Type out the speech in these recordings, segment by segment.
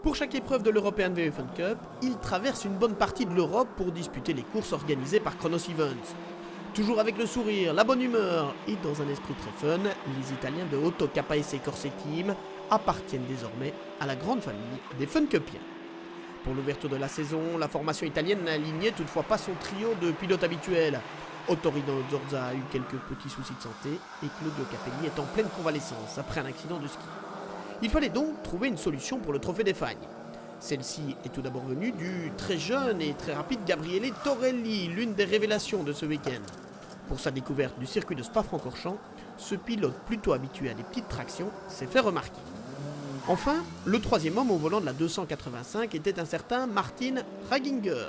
Pour chaque épreuve de l'European VW Fun Cup, ils traversent une bonne partie de l'Europe pour disputer les courses organisées par Chronos Events. Toujours avec le sourire, la bonne humeur et dans un esprit très fun, les Italiens de Auto KSC Corse Team appartiennent désormais à la grande famille des Fun Cupiens. Pour l'ouverture de la saison, la formation italienne n'alignait toutefois pas son trio de pilotes habituels. Ottorino Zorza a eu quelques petits soucis de santé et Claudio Capelli est en pleine convalescence après un accident de ski. Il fallait donc trouver une solution pour le trophée des Fagnes. Celle-ci est tout d'abord venue du très jeune et très rapide Gabriele Torelli, l'une des révélations de ce week-end. Pour sa découverte du circuit de Spa-Francorchamps, ce pilote plutôt habitué à des petites tractions s'est fait remarquer. Enfin, le troisième homme au volant de la 285 était un certain Martin Raginger.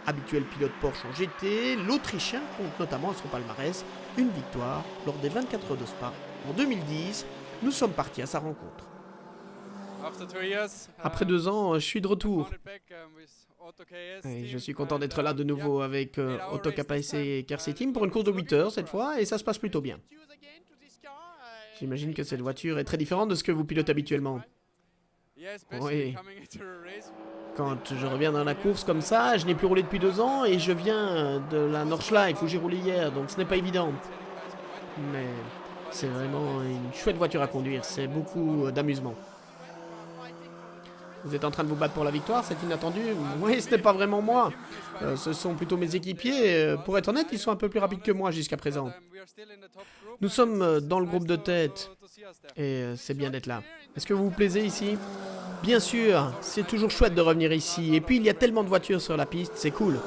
Habituel pilote Porsche en GT, l'Autrichien compte notamment à son palmarès une victoire lors des 24 heures de Spa. En 2010, nous sommes partis à sa rencontre. Après 2 ans, je suis de retour. Et je suis content d'être là de nouveau avec Auto KSC Corse Team pour une course de 8 heures cette fois et ça se passe plutôt bien. J'imagine que cette voiture est très différente de ce que vous pilotez habituellement. Oui. Quand je reviens dans la course comme ça, je n'ai plus roulé depuis 2 ans et je viens de la Nordschleife où j'ai roulé hier, donc ce n'est pas évident. Mais c'est vraiment une chouette voiture à conduire, c'est beaucoup d'amusement. Vous êtes en train de vous battre pour la victoire, c'est inattendu. Oui, ce n'est pas vraiment moi. Ce sont plutôt mes équipiers. Pour être honnête, ils sont un peu plus rapides que moi jusqu'à présent. Nous sommes dans le groupe de tête. Et c'est bien d'être là. Est-ce que vous vous plaisez ici ? Bien sûr, c'est toujours chouette de revenir ici. Et puis il y a tellement de voitures sur la piste, c'est cool.